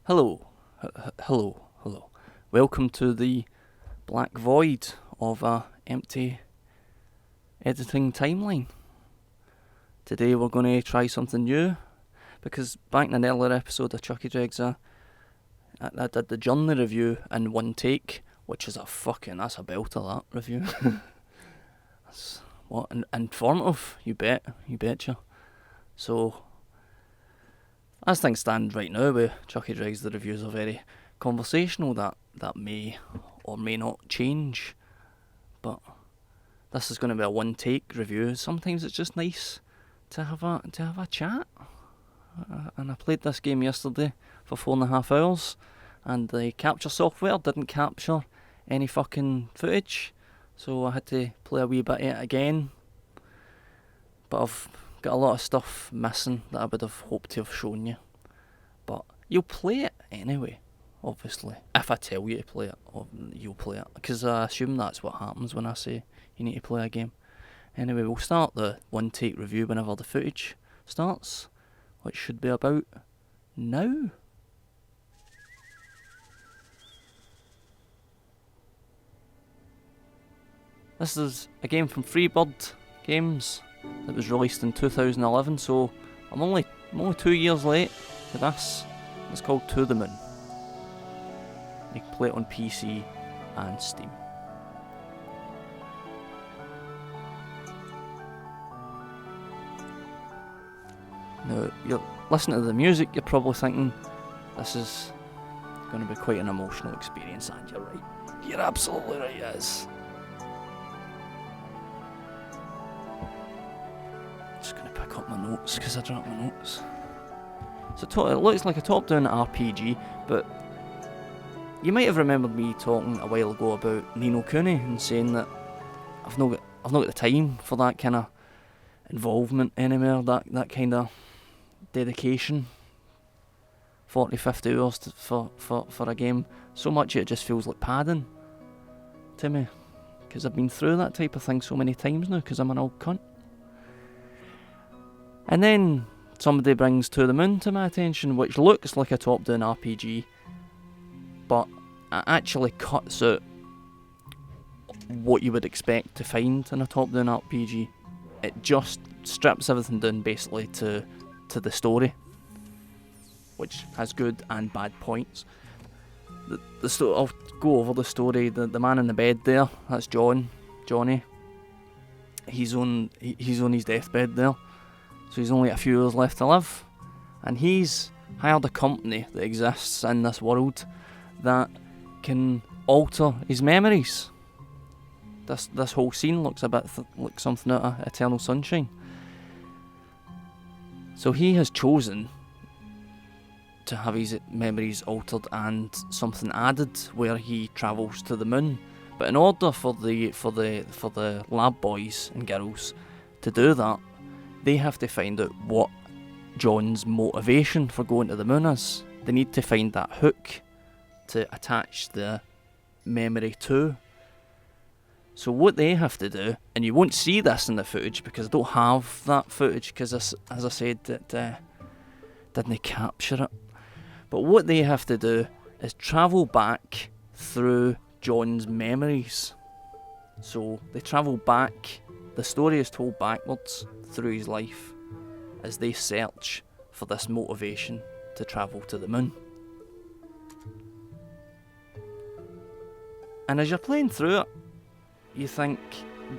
Hello, hello. Welcome to the black void of a empty editing timeline. Today we're going to try something new, because back in an earlier episode of Chucky Dregs, I did the Journey review in one take, which is that's a belter, that review. That's informative, you betcha. So, as things stand right now with Chucky Dregs, the reviews are very conversational. That may or may not change, but this is going to be a one-take review. Sometimes it's just nice to have a chat. And I played this game yesterday for 4.5 hours, and the capture software didn't capture any fucking footage, so I had to play a wee bit of it again. But I've got a lot of stuff missing that I would have hoped to have shown you. But you'll play it anyway, obviously. If I tell you to play it, you'll play it. Because I assume that's what happens when I say you need to play a game. Anyway, we'll start the one-take review whenever the footage starts, which should be about now. This is a game from Freebird Games that was released in 2011, so I'm only 2 years late to this. It's called To The Moon. You can play it on PC and Steam. Now, you're listening to the music, you're probably thinking, this is going to be quite an emotional experience, and you're right. You're absolutely right, it is. Just going to pick up my notes, because I dropped my notes. So it looks like a top-down RPG, but you might have remembered me talking a while ago about Ni no Kuni and saying that I've not got the time for that kind of involvement anymore, that kind of dedication. 40-50 hours for a game. So much it just feels like padding to me, because I've been through that type of thing so many times now, because I'm an old cunt. And then somebody brings To The Moon to my attention, which looks like a top-down RPG, but it actually cuts out what you would expect to find in a top-down RPG. It just strips everything down basically to the story, which has good and bad points. I'll go over the story. The man in the bed there, that's Johnny. He's on his deathbed there. So he's only a few years left to live, and he's hired a company that exists in this world that can alter his memories. This whole scene looks a bit like something out of Eternal Sunshine. So he has chosen to have his memories altered and something added where he travels to the moon. But in order for the lab boys and girls to do that, they have to find out what John's motivation for going to the moon is. They need to find that hook to attach the memory to. So what they have to do, and you won't see this in the footage because I don't have that footage, because as I said, it didn't capture it. But what they have to do is travel back through John's memories. So they travel back, the story is told backwards through his life as they search for this motivation to travel to the moon. And as you're playing through it, you think,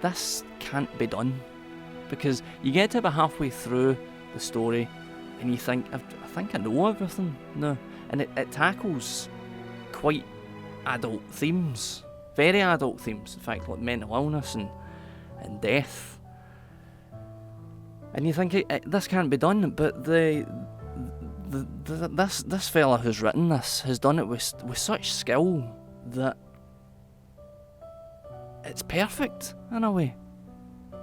this can't be done, because you get to about halfway through the story and you think, I think I know everything now. And it tackles quite adult themes, very adult themes, in fact, like mental illness and death. And you think, this can't be done, but this fella who's written this has done it with such skill that it's perfect in a way.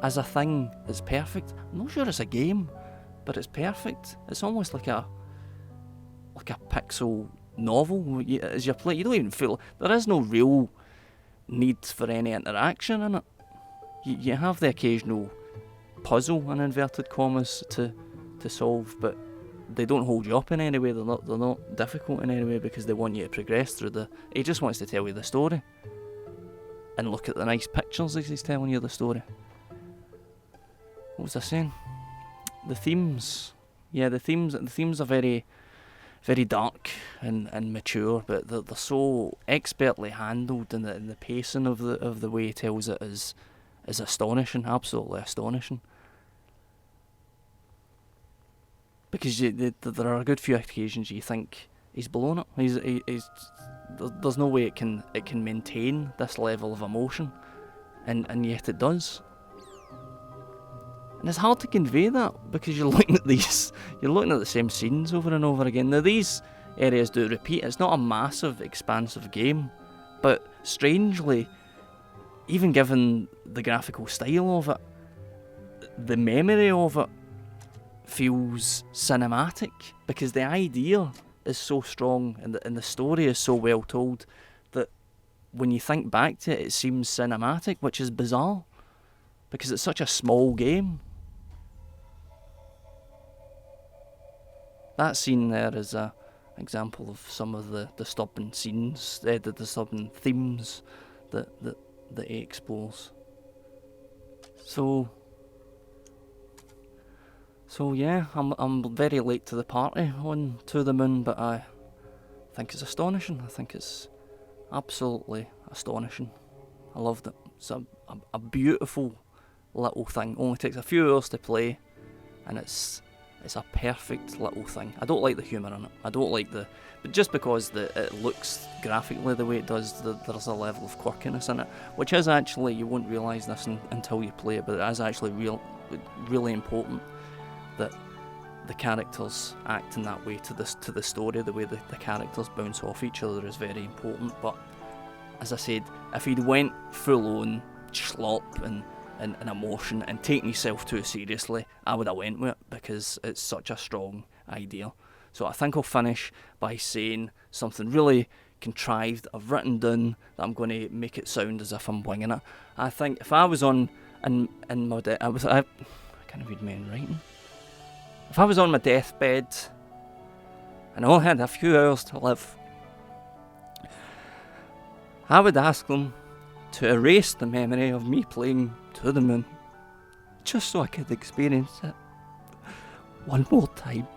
As a thing, it's perfect. I'm not sure it's a game, but it's perfect. It's almost like a pixel novel. As you play, you don't even feel, there is no real need for any interaction in it. You have the occasional puzzle in inverted commas to solve, but they don't hold you up in any way. They're not difficult in any way because they want you to progress through the. He just wants to tell you the story, and look at the nice pictures as he's telling you the story. What was I saying? The themes, yeah, the themes are very, very dark and mature, but they're so expertly handled, and the pacing of the way he tells it is astonishing, absolutely astonishing. Because there are a good few occasions you think he's blown it. There's no way it can maintain this level of emotion, and yet it does. And it's hard to convey that because you're looking at the same scenes over and over again. Now these areas do repeat. It's not a massive, expansive game, but strangely, even given the graphical style of it, the memory of it feels cinematic because the idea is so strong and the story is so well told that when you think back to it, it seems cinematic, which is bizarre because it's such a small game. That scene there is a example of some of the disturbing scenes, the disturbing themes that he explores. So yeah, I'm very late to the party on To the Moon, but I think it's astonishing. I think it's absolutely astonishing. I loved it. It's a beautiful little thing. Only takes a few hours to play, and it's a perfect little thing. I don't like the humour in it. I don't like but just because it looks graphically the way it does, there's a level of quirkiness in it, which is actually, you won't realise this until you play it, but it is actually really important that the characters act in that way to the story. The way the characters bounce off each other is very important. But as I said, if he'd went full on slop and emotion and taking himself too seriously, I would have went with it because it's such a strong idea. So I think I'll finish by saying something really contrived I've written down that I'm going to make it sound as if I'm winging it. I think if I was on I can't read my own writing. If I was on my deathbed and I only had a few hours to live, I would ask them to erase the memory of me playing To the Moon, just so I could experience it one more time.